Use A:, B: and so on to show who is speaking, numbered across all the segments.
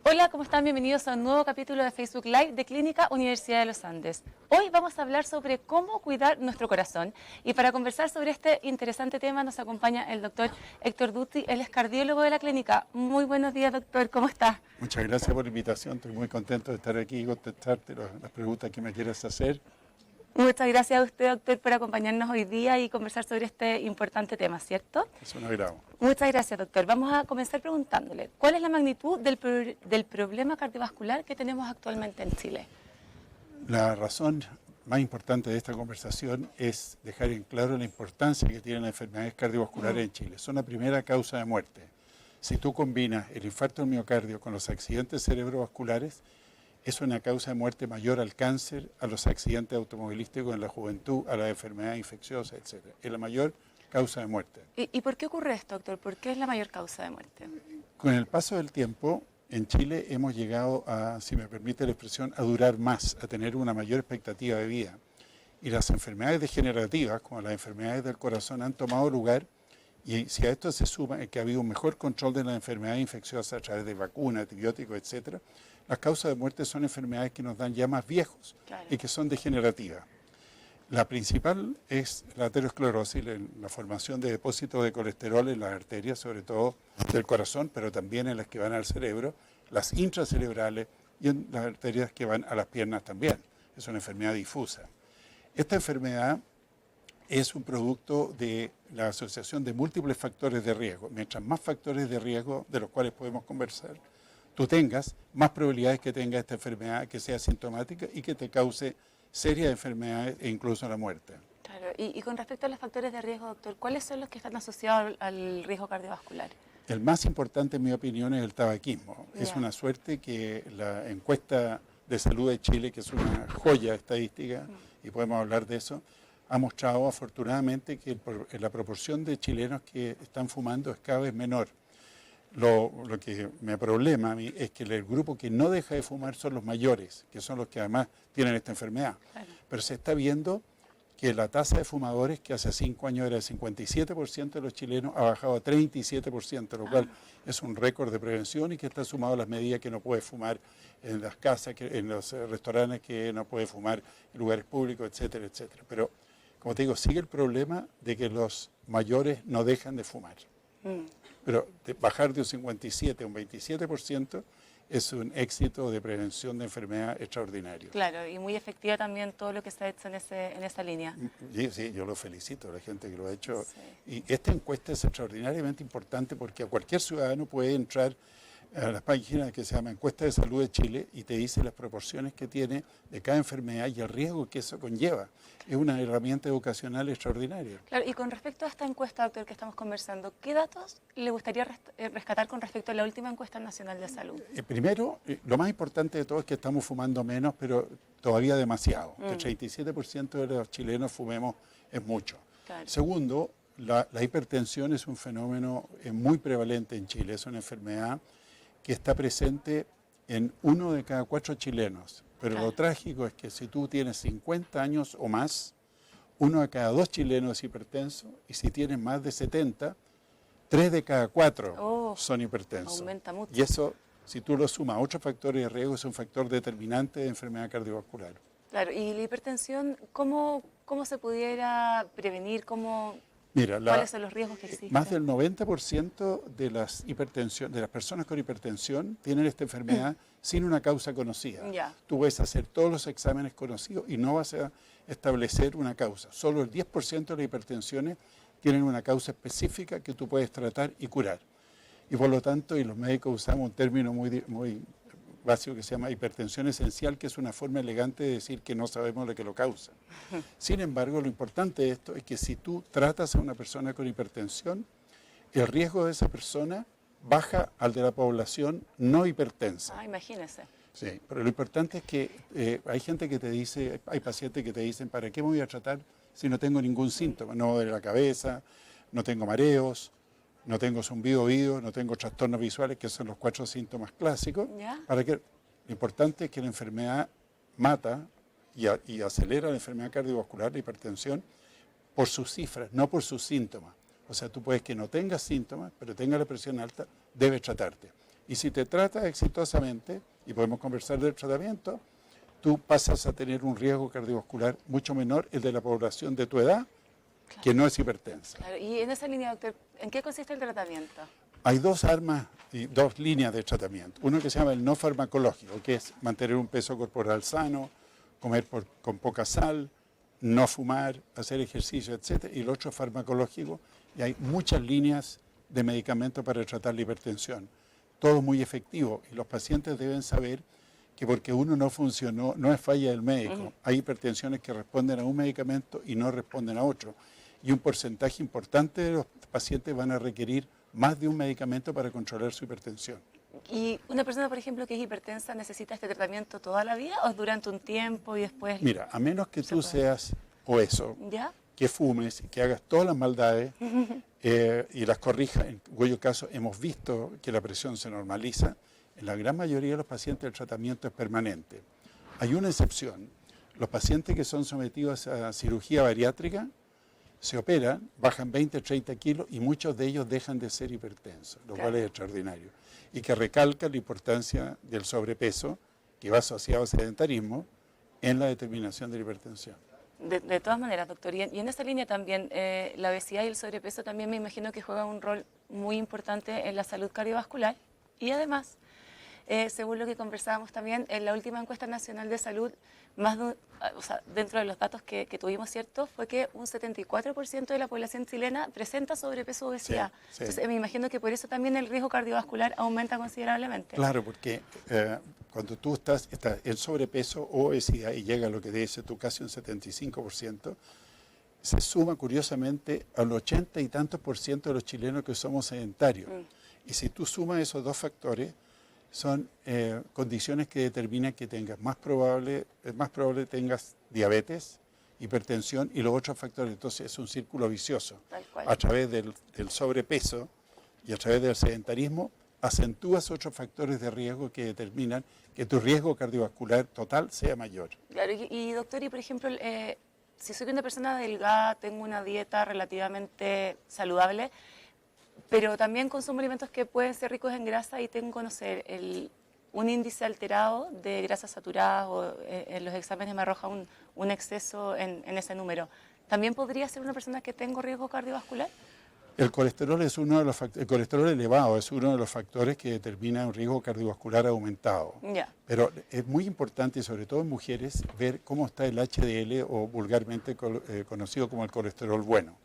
A: Hola, ¿cómo están? Bienvenidos a un nuevo capítulo de Facebook Live de Clínica Universidad de los Andes. Hoy vamos a hablar sobre cómo cuidar nuestro corazón y para conversar sobre este interesante tema nos acompaña el doctor Héctor Dutti, él es cardiólogo de la clínica. Muy buenos días, doctor, ¿cómo está?
B: Muchas gracias por la invitación, estoy muy contento de estar aquí y contestarte las preguntas que me quieras hacer.
A: Muchas gracias a usted, doctor, por acompañarnos hoy día y conversar sobre este importante tema, ¿cierto?
B: Es un agrado.
A: Muchas gracias, doctor. Vamos a comenzar preguntándole, ¿cuál es la magnitud del problema cardiovascular que tenemos actualmente en Chile?
B: La razón más importante de esta conversación es dejar en claro la importancia que tienen las enfermedades cardiovasculares en Chile. Son la primera causa de muerte. Si tú combinas el infarto del miocardio con los accidentes cerebrovasculares, es una causa de muerte mayor al cáncer, a los accidentes automovilísticos en la juventud, a las enfermedades infecciosas, etc. Es la mayor causa de muerte.
A: ¿Y por qué ocurre esto, doctor? ¿Por qué es la mayor causa de muerte?
B: Con el paso del tiempo, en Chile hemos llegado a, si me permite la expresión, a durar más, a tener una mayor expectativa de vida. Y las enfermedades degenerativas, como las enfermedades del corazón, han tomado lugar. Y si a esto se suma el que ha habido un mejor control de las enfermedades infecciosas a través de vacunas, antibióticos, etc., las causas de muerte son enfermedades que nos dan ya más viejos y que son degenerativas. La principal es la aterosclerosis, la formación de depósitos de colesterol en las arterias, sobre todo del corazón, pero también en las que van al cerebro, las intracerebrales y en las arterias que van a las piernas también. Es una enfermedad difusa. Esta enfermedad es un producto de la asociación de múltiples factores de riesgo. Mientras más factores de riesgo de los cuales podemos conversar tú tengas, más probabilidades que tenga esta enfermedad que sea sintomática y que te cause serias enfermedades e incluso la muerte.
A: Claro, y con respecto a los factores de riesgo, doctor, ¿cuáles son los que están asociados al riesgo cardiovascular?
B: El más importante, en mi opinión, es el tabaquismo. Es una suerte que la encuesta de salud de Chile, que es una joya estadística, y podemos hablar de eso, ha mostrado afortunadamente que la proporción de chilenos que están fumando es cada vez menor. Lo que me problema a mí es que el grupo que no deja de fumar son los mayores, que son los que además tienen esta enfermedad. Claro. Pero se está viendo que la tasa de fumadores, que hace 5 años era de 57% de los chilenos, ha bajado a 37%, lo cual es un récord de prevención y que está sumado a las medidas que no puede fumar en las casas, en los restaurantes, que no puede fumar en lugares públicos, etcétera, etcétera. Pero, como te digo, sigue el problema de que los mayores no dejan de fumar. Pero bajar de un 57 a un 27% es un éxito de prevención de enfermedad extraordinario.
A: Claro, y muy efectiva también todo lo que se ha hecho en esa línea.
B: Sí, yo lo felicito a la gente que lo ha hecho. Sí. Y esta encuesta es extraordinariamente importante porque a cualquier ciudadano puede entrar a la página que se llama Encuesta de Salud de Chile y te dice las proporciones que tiene de cada enfermedad y el riesgo que eso conlleva. Es una herramienta educacional extraordinaria.
A: Claro, y con respecto a esta encuesta, doctor, que estamos conversando, ¿qué datos le gustaría rescatar con respecto a la última encuesta nacional de salud?
B: Primero, lo más importante de todo es que estamos fumando menos, pero todavía demasiado. El 37% de los chilenos fumemos es mucho. Claro. Segundo, la hipertensión es un fenómeno muy prevalente en Chile, es una enfermedad que está presente en 1 de cada 4 chilenos. Pero lo trágico es que si tú tienes 50 años o más, 1 de cada 2 chilenos es hipertenso, y si tienes más de 70, 3 de cada 4 son hipertensos.
A: Aumenta mucho.
B: Y eso, si tú lo sumas a otros factores de riesgo, es un factor determinante de enfermedad cardiovascular.
A: Claro, y la hipertensión, ¿cómo se pudiera prevenir?
B: Mira,
A: ¿Cuáles son los riesgos que existen?
B: Más del 90% de las personas con hipertensión tienen esta enfermedad sin una causa conocida. Tú puedes hacer todos los exámenes conocidos y no vas a establecer una causa. Solo el 10% de las hipertensiones tienen una causa específica que tú puedes tratar y curar. Y por lo tanto, y los médicos usamos un término muy básico que se llama hipertensión esencial, que es una forma elegante de decir que no sabemos lo que lo causa. Sin embargo, lo importante de esto es que si tú tratas a una persona con hipertensión, el riesgo de esa persona baja al de la población no hipertensa.
A: Imagínese.
B: Sí, pero lo importante es que hay gente que te dice, hay pacientes que te dicen, ¿para qué me voy a tratar si no tengo ningún síntoma? No me duele la cabeza, no tengo mareos, no tengo zumbido oído, no tengo trastornos visuales, que son los 4 síntomas clásicos. Lo importante es que la enfermedad mata y acelera la enfermedad cardiovascular, la hipertensión, por sus cifras, no por sus síntomas. O sea, tú puedes que no tengas síntomas, pero tengas la presión alta, debes tratarte. Y si te tratas exitosamente, y podemos conversar del tratamiento, tú pasas a tener un riesgo cardiovascular mucho menor, el de la población de tu edad, que no es hipertensa.
A: Claro. Y en esa línea, doctor, ¿en qué consiste el tratamiento?
B: Hay dos armas y dos líneas de tratamiento. Uno que se llama el no farmacológico, que es mantener un peso corporal sano, comer con poca sal, no fumar, hacer ejercicio, etc. Y el otro es farmacológico, y hay muchas líneas de medicamentos para tratar la hipertensión. Todo muy efectivo, y los pacientes deben saber que porque uno no funcionó, no es falla del médico. Hay hipertensiones que responden a un medicamento y no responden a otro. Y un porcentaje importante de los pacientes van a requerir más de un medicamento para controlar su hipertensión.
A: ¿Y una persona, por ejemplo, que es hipertensa, necesita este tratamiento toda la vida o durante un tiempo y después?
B: Mira, a menos que tú seas obeso,
A: ¿Ya?
B: que fumes, que hagas todas las maldades y las corrijas, en cuyo caso hemos visto que la presión se normaliza, en la gran mayoría de los pacientes el tratamiento es permanente. Hay una excepción. Los pacientes que son sometidos a cirugía bariátrica se operan, bajan 20, 30 kilos y muchos de ellos dejan de ser hipertensos, lo cual es extraordinario. Y que recalca la importancia del sobrepeso, que va asociado al sedentarismo, en la determinación de la hipertensión.
A: De todas maneras, doctor, y en esa línea también, la obesidad y el sobrepeso también me imagino que juegan un rol muy importante en la salud cardiovascular. Y además, según lo que conversábamos también, en la última encuesta nacional de salud, dentro de los datos que tuvimos, ¿cierto?, fue que un 74% de la población chilena presenta sobrepeso o obesidad.
B: Sí, sí.
A: Entonces, me imagino que por eso también el riesgo cardiovascular aumenta considerablemente.
B: Claro, porque cuando tú estás en sobrepeso o obesidad y llega a lo que dice tú casi un 75%, se suma curiosamente al 80 y tantos % de los chilenos que somos sedentarios. Y si tú sumas esos dos factores, son condiciones que determinan que tengas es más probable tengas diabetes, hipertensión y los otros factores. Entonces es un círculo vicioso.
A: Tal cual.
B: A través del sobrepeso y a través del sedentarismo acentúas otros factores de riesgo que determinan que tu riesgo cardiovascular total sea mayor.
A: Claro, y doctor, y por ejemplo, si soy una persona delgada, tengo una dieta relativamente saludable, pero también consumo alimentos que pueden ser ricos en grasa y tengo, no sé, un índice alterado de grasas saturadas o en los exámenes me arroja un exceso en ese número. ¿También podría ser una persona que tengo riesgo cardiovascular?
B: El colesterol el colesterol elevado es uno de los factores que determina un riesgo cardiovascular aumentado.
A: Ya.
B: Pero es muy importante, sobre todo en mujeres, ver cómo está el HDL o vulgarmente conocido como el colesterol bueno.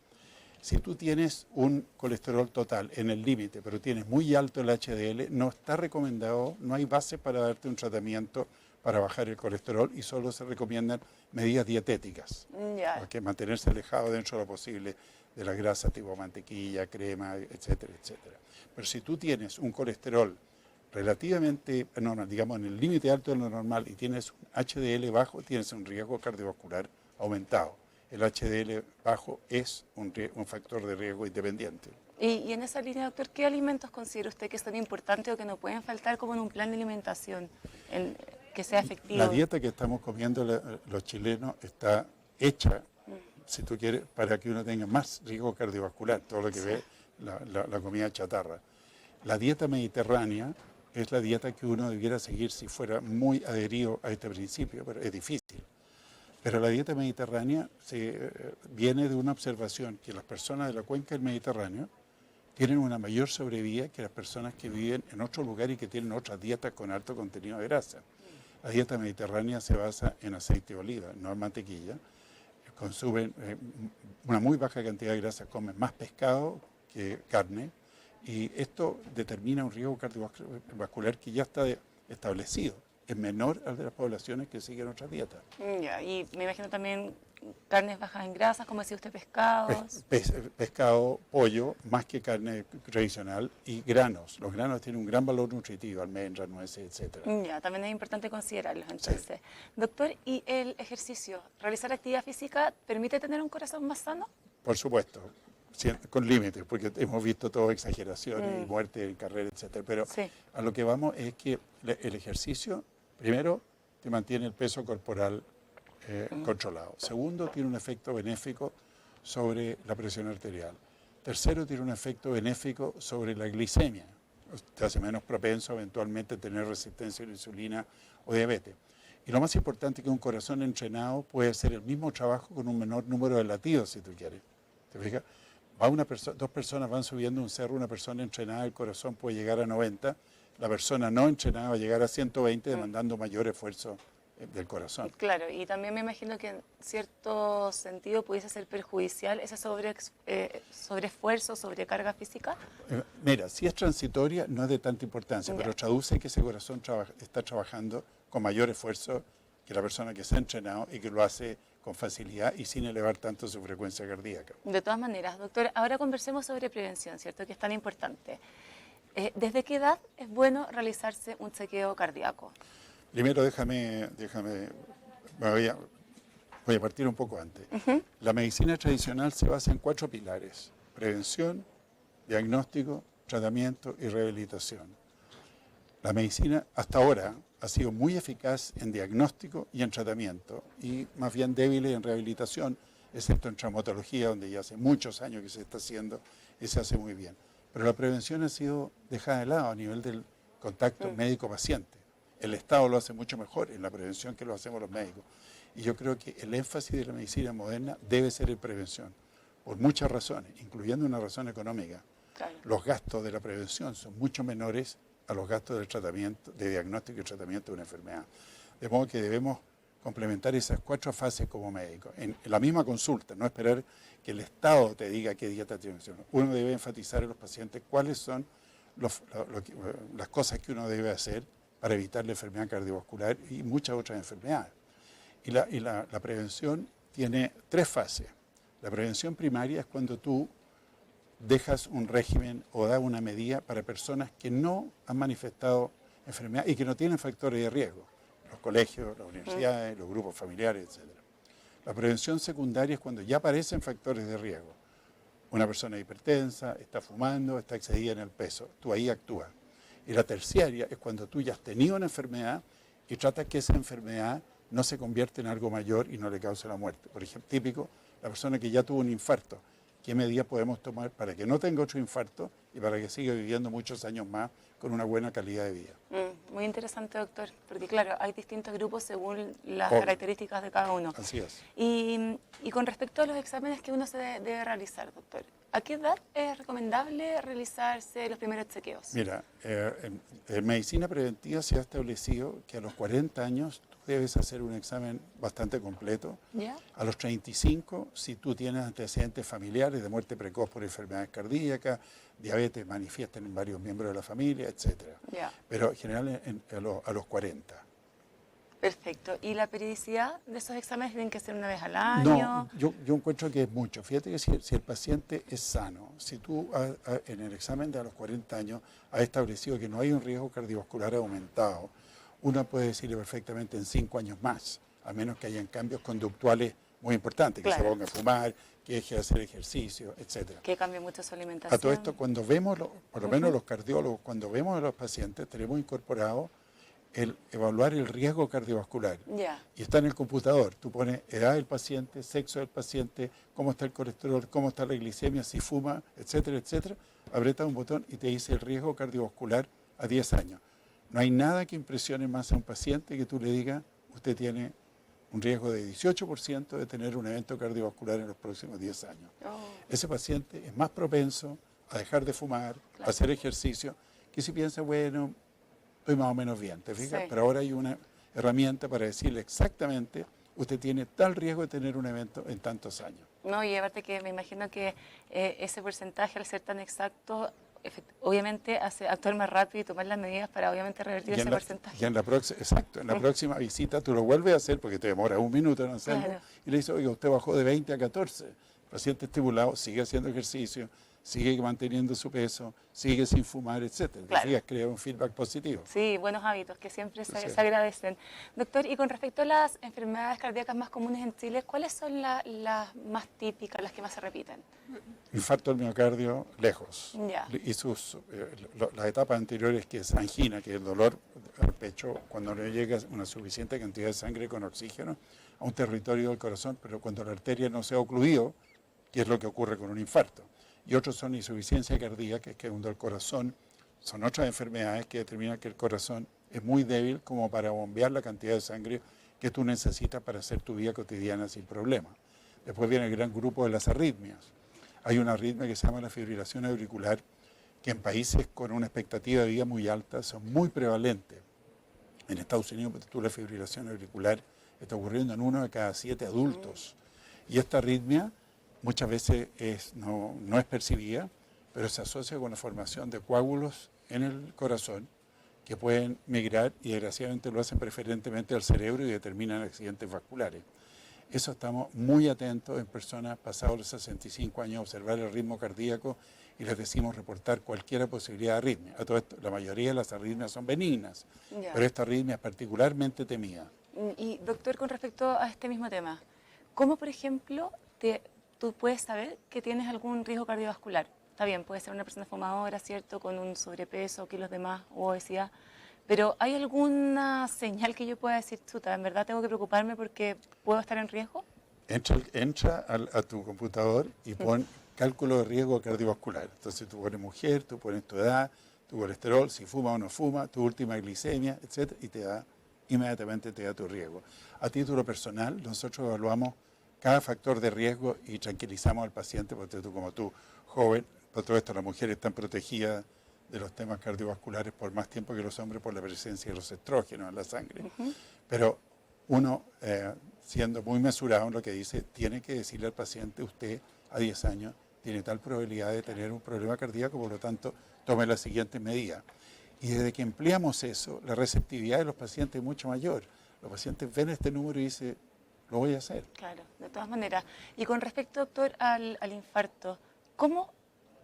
B: Si tú tienes un colesterol total en el límite, pero tienes muy alto el HDL, no está recomendado, no hay base para darte un tratamiento para bajar el colesterol y solo se recomiendan medidas dietéticas.
A: Ya.
B: Porque mantenerse alejado dentro de lo posible de las grasas tipo mantequilla, crema, etcétera, etcétera. Pero si tú tienes un colesterol relativamente normal, digamos en el límite alto de lo normal y tienes un HDL bajo, tienes un riesgo cardiovascular aumentado. El HDL bajo es un factor de riesgo independiente.
A: Y en esa línea, doctor, ¿qué alimentos considera usted que son importantes o que no pueden faltar como en un plan de alimentación que sea efectivo?
B: La dieta que estamos comiendo los chilenos está hecha, si tú quieres, para que uno tenga más riesgo cardiovascular, todo lo que ve la comida chatarra. La dieta mediterránea es la dieta que uno debiera seguir si fuera muy adherido a este principio, pero es difícil. Pero la dieta mediterránea viene de una observación que las personas de la cuenca del Mediterráneo tienen una mayor sobrevida que las personas que viven en otro lugar y que tienen otras dietas con alto contenido de grasa. La dieta mediterránea se basa en aceite de oliva, no en mantequilla. Consumen una muy baja cantidad de grasa, comen más pescado que carne y esto determina un riesgo cardiovascular que ya está establecido. Es menor al de las poblaciones que siguen otras dietas.
A: Ya, y me imagino también carnes bajas en grasas, como decía usted, pescados.
B: Pescado, pollo, más que carne tradicional, y granos. Los granos tienen un gran valor nutritivo, almendras, nueces, etc.
A: Ya, también es importante considerarlos entonces. Sí. Doctor, ¿y el ejercicio? ¿Realizar actividad física permite tener un corazón más sano?
B: Por supuesto, con límites, porque hemos visto todo exageraciones y muerte en carrera, etc. Pero sí, a lo que vamos es que el ejercicio, primero, te mantiene el peso corporal controlado. Segundo, tiene un efecto benéfico sobre la presión arterial. Tercero, tiene un efecto benéfico sobre la glicemia. te hace menos propenso eventualmente a tener resistencia a la insulina o diabetes. Y lo más importante es que un corazón entrenado puede hacer el mismo trabajo con un menor número de latidos, si tú quieres. ¿Te fijas? Dos personas van subiendo un cerro, una persona entrenada, el corazón puede llegar a 90, la persona no entrenada va a llegar a 120, demandando mayor esfuerzo del corazón.
A: Claro, y también me imagino que en cierto sentido pudiese ser perjudicial ese sobreesfuerzo, sobrecarga física.
B: Mira, si es transitoria no es de tanta importancia, pero traduce que ese corazón está trabajando con mayor esfuerzo que la persona que se ha entrenado y que lo hace con facilidad y sin elevar tanto su frecuencia cardíaca.
A: De todas maneras, doctor, ahora conversemos sobre prevención, ¿cierto? Que es tan importante. ¿Desde qué edad es bueno realizarse un chequeo cardíaco?
B: Primero voy a partir un poco antes. La medicina tradicional se basa en 4 pilares: prevención, diagnóstico, tratamiento y rehabilitación. La medicina hasta ahora ha sido muy eficaz en diagnóstico y en tratamiento y más bien débil en rehabilitación, excepto en traumatología, donde ya hace muchos años que se está haciendo y se hace muy bien. Pero la prevención ha sido dejada de lado a nivel del contacto médico-paciente. El Estado lo hace mucho mejor en la prevención que lo hacemos los médicos. Y yo creo que el énfasis de la medicina moderna debe ser en prevención, por muchas razones, incluyendo una razón económica.
A: Claro.
B: Los gastos de la prevención son mucho menores a los gastos del tratamiento, de diagnóstico y tratamiento de una enfermedad. De modo que debemos complementar esas 4 fases como médicos. En la misma consulta, no esperar que el Estado te diga qué dieta tiene que hacer. Uno debe enfatizar a los pacientes cuáles son las cosas que uno debe hacer para evitar la enfermedad cardiovascular y muchas otras enfermedades. Y la prevención tiene 3 fases. La prevención primaria es cuando tú dejas un régimen o das una medida para personas que no han manifestado enfermedad y que no tienen factores de riesgo. Los colegios, las universidades, los grupos familiares, etc. La prevención secundaria es cuando ya aparecen factores de riesgo. Una persona hipertensa, está fumando, está excedida en el peso. Tú ahí actúas. Y la terciaria es cuando tú ya has tenido una enfermedad y tratas que esa enfermedad no se convierta en algo mayor y no le cause la muerte. Por ejemplo, típico, la persona que ya tuvo un infarto. ¿Qué medidas podemos tomar para que no tenga otro infarto y para que siga viviendo muchos años más con una buena calidad de vida?
A: Muy interesante, doctor, porque claro, hay distintos grupos según las características de cada uno.
B: Así es.
A: Y con respecto a los exámenes que uno se debe realizar, doctor, ¿a qué edad es recomendable realizarse los primeros chequeos?
B: Mira, en medicina preventiva se ha establecido que a los 40 años tú debes hacer un examen bastante completo.
A: ¿Ya?
B: A los 35, si tú tienes antecedentes familiares de muerte precoz por enfermedades cardíacas, diabetes manifiestan en varios miembros de la familia, etc.
A: Ya.
B: Pero en general a los 40.
A: Perfecto. ¿Y la periodicidad de esos exámenes tienen que ser una vez al año?
B: No, yo encuentro que es mucho. Fíjate que si el paciente es sano, si tú en el examen de a los 40 años has establecido que no hay un riesgo cardiovascular aumentado, uno puede decirle perfectamente en 5 años más, a menos que hayan cambios conductuales muy importantes, que se ponga a fumar, que deje de hacer ejercicio, etc.
A: Que cambie mucho su alimentación.
B: A todo esto, cuando vemos, por lo menos los cardiólogos, cuando vemos a los pacientes, tenemos incorporado el evaluar el riesgo cardiovascular.
A: Ya.
B: Y está en el computador. Tú pones edad del paciente, sexo del paciente, cómo está el colesterol, cómo está la glicemia, si fuma, etcétera, etcétera. Apretas un botón y te dice el riesgo cardiovascular a 10 años. No hay nada que impresione más a un paciente que tú le digas, usted tiene un riesgo de 18% de tener un evento cardiovascular en los próximos 10 años.
A: Oh.
B: Ese paciente es más propenso a dejar de fumar, a hacer ejercicio, que si piensa, bueno, estoy más o menos bien, ¿te fijas?
A: Sí.
B: Pero ahora hay una herramienta para decirle exactamente, usted tiene tal riesgo de tener un evento en tantos años.
A: No, y aparte que me imagino que ese porcentaje, al ser tan exacto, obviamente hace actuar más rápido y tomar las medidas para obviamente revertir ese porcentaje.
B: Y en la próxima visita tú lo vuelves a hacer porque te demora un minuto en hacerlo.
A: Claro.
B: Y le dices, oiga, usted bajó de 20 a 14. El paciente estimulado sigue haciendo ejercicio, sigue manteniendo su peso, sigue sin fumar, etcétera.
A: Claro.
B: Sigue crea un feedback positivo.
A: Sí, buenos hábitos que siempre se agradecen. Doctor, y con respecto a las enfermedades cardíacas más comunes en Chile, ¿cuáles son las más típicas, las que más se repiten?
B: Infarto del miocardio, lejos.
A: Ya.
B: Y las etapas anteriores, que es angina, que es el dolor al pecho, cuando no llega una suficiente cantidad de sangre con oxígeno a un territorio del corazón, pero cuando la arteria no se ha ocluido, que es lo que ocurre con un infarto. Y otros son insuficiencia cardíaca, que es cuando el corazón son otras enfermedades que determinan que el corazón es muy débil como para bombear la cantidad de sangre que tú necesitas para hacer tu vida cotidiana sin problema. Después viene el gran grupo de las arritmias. Hay una arritmia que se llama la fibrilación auricular, que en países con una expectativa de vida muy alta son muy prevalentes. En Estados Unidos, la fibrilación auricular está ocurriendo en 1 de cada 7 adultos. Y esta arritmia muchas veces no es percibida, pero se asocia con la formación de coágulos en el corazón que pueden migrar y desgraciadamente lo hacen preferentemente al cerebro y determinan accidentes vasculares. Eso estamos muy atentos en personas pasados los 65 años a observar el ritmo cardíaco y les decimos reportar cualquier posibilidad de arritmia. A todo esto, la mayoría de las arritmias son benignas, pero esta arritmia es particularmente temida.
A: Y doctor, con respecto a este mismo tema, ¿cómo por ejemplo tú puedes saber que tienes algún riesgo cardiovascular? Está bien, puede ser una persona fumadora, ¿cierto?, con un sobrepeso, kilos de más o obesidad, pero ¿hay alguna señal que yo pueda decir, chuta, en verdad tengo que preocuparme porque puedo estar en riesgo?
B: Entra a tu computador y pon cálculo de riesgo cardiovascular. Entonces tú pones mujer, tú pones tu edad, tu colesterol, si fuma o no fuma, tu última glicemia, etc. Y inmediatamente te da tu riesgo. A título personal, nosotros evaluamos cada factor de riesgo y tranquilizamos al paciente, porque tú como tú, joven, por todo esto las mujeres están protegidas de los temas cardiovasculares por más tiempo que los hombres por la presencia de los estrógenos en la sangre. Pero uno, siendo muy mesurado en lo que dice, tiene que decirle al paciente, usted a 10 años tiene tal probabilidad de tener un problema cardíaco, por lo tanto, tome la siguiente medida. Y desde que empleamos eso, la receptividad de los pacientes es mucho mayor. Los pacientes ven este número y dicen, lo voy a hacer.
A: Claro, de todas maneras. Y con respecto, doctor, al infarto, ¿cómo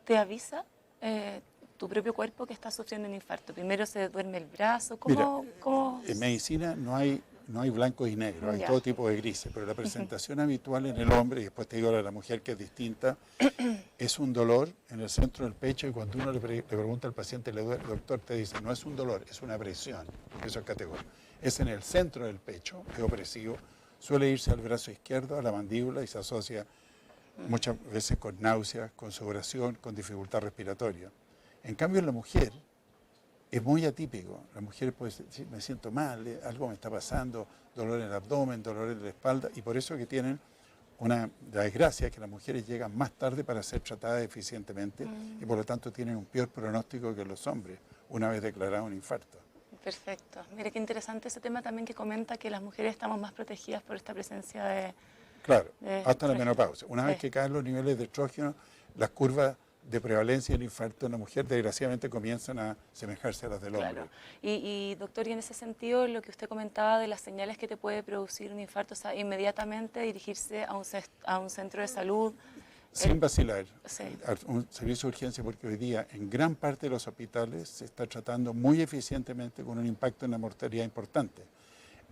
A: te avisa tu propio cuerpo que está sufriendo un infarto? ¿Primero se duerme el brazo? ¿Cómo?
B: En medicina no hay blancos y negros, hay todo tipo de grises, pero la presentación habitual en el hombre, y después te digo a la mujer que es distinta, es un dolor en el centro del pecho y cuando uno le pregunta al paciente, ¿le duele? El doctor te dice, no es un dolor, es una presión, eso es categórico. Es en el centro del pecho, es opresivo, suele irse al brazo izquierdo, a la mandíbula y se asocia muchas veces con náuseas, con sudoración, con dificultad respiratoria. En cambio, en la mujer es muy atípico. La mujer puede decir, me siento mal, algo me está pasando, dolor en el abdomen, dolor en la espalda, y por eso que tienen la desgracia que las mujeres llegan más tarde para ser tratadas eficientemente y por lo tanto tienen un peor pronóstico que los hombres una vez declarado un infarto.
A: Perfecto. Mire qué interesante ese tema también que comenta que las mujeres estamos más protegidas por esta presencia de...
B: Claro, hasta la menopausia. Una vez que caen los niveles de estrógeno, las curvas de prevalencia del infarto en la mujer desgraciadamente comienzan a semejarse a las del hombre.
A: Claro. Y doctor, y en ese sentido, lo que usted comentaba de las señales que te puede producir un infarto, o sea, inmediatamente dirigirse a un centro de salud.
B: Sin vacilar,
A: Sí.
B: a un servicio de urgencia, porque hoy día en gran parte de los hospitales se está tratando muy eficientemente con un impacto en la mortalidad importante.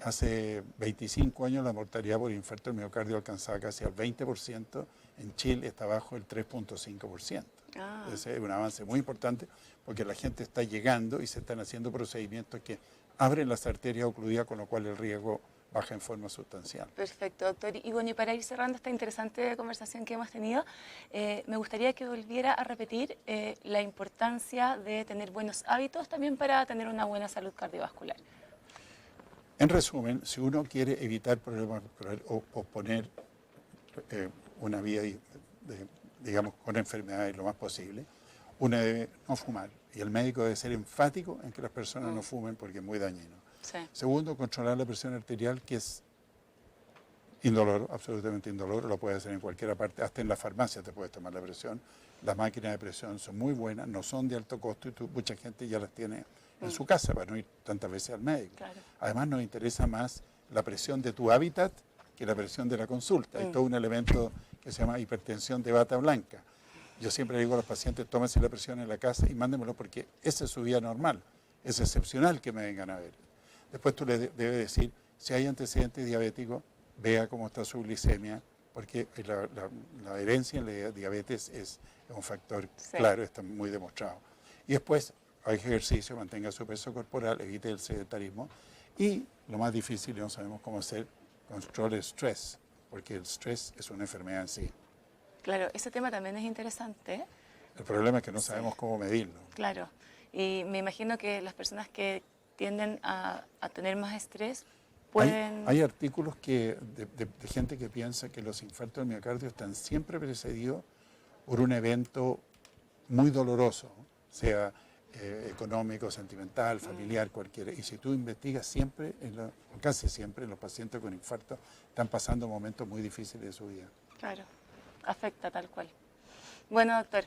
B: Hace 25 años la mortalidad por infarto del miocardio alcanzaba casi al 20%, en Chile está bajo el 3.5%. Ese es un avance muy importante porque la gente está llegando y se están haciendo procedimientos que abren las arterias ocluidas, con lo cual el riesgo baja en forma sustancial.
A: Perfecto, doctor. Y bueno, y para ir cerrando esta interesante conversación que hemos tenido, me gustaría que volviera a repetir la importancia de tener buenos hábitos también para tener una buena salud cardiovascular.
B: En resumen, si uno quiere evitar problemas o posponer una vida, digamos, con enfermedades lo más posible, uno debe no fumar. Y el médico debe ser enfático en que las personas no fumen porque es muy dañino.
A: Sí.
B: Segundo, controlar la presión arterial, que es indoloro, absolutamente indoloro, lo puedes hacer en cualquier parte, hasta en la farmacia te puedes tomar la presión. Las máquinas de presión son muy buenas, no son de alto costo y mucha gente ya las tiene en su casa para no ir tantas veces al médico.
A: Claro.
B: Además nos interesa más la presión de tu hábitat que la presión de la consulta. Hay todo un elemento que se llama hipertensión de bata blanca. Yo siempre digo a los pacientes, tómense la presión en la casa y mándenmelo porque esa es su vida normal. Es excepcional que me vengan a ver. Después tú le debes decir, si hay antecedentes diabéticos, vea cómo está su glicemia, porque la herencia en la diabetes es un factor claro, está muy demostrado. Y después, haga ejercicio, mantenga su peso corporal, evite el sedentarismo. Y lo más difícil, no sabemos cómo hacer, control el estrés, porque el estrés es una enfermedad en sí.
A: Claro, ese tema también es interesante.
B: El problema es que no sabemos cómo medirlo.
A: Claro. Y me imagino que las personas que tienden a tener más estrés pueden...
B: Hay artículos de gente que piensa que los infartos del miocardio están siempre precedidos por un evento muy doloroso, sea económico, sentimental, familiar, cualquiera. Y si tú investigas siempre, casi siempre, los pacientes con infarto están pasando momentos muy difíciles de su vida.
A: Claro, afecta tal cual. Bueno, doctor,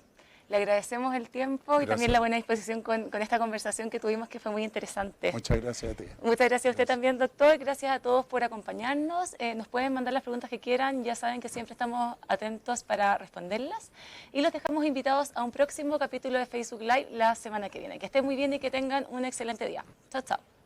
A: le agradecemos el tiempo y
B: Gracias.
A: también la buena disposición con esta conversación que tuvimos, que fue muy interesante.
B: Muchas gracias a ti.
A: Muchas gracias a usted también, doctor. Gracias a todos por acompañarnos. Nos pueden mandar las preguntas que quieran. Ya saben que siempre estamos atentos para responderlas. Y los dejamos invitados a un próximo capítulo de Facebook Live la semana que viene. Que estén muy bien y que tengan un excelente día. Chao, chao.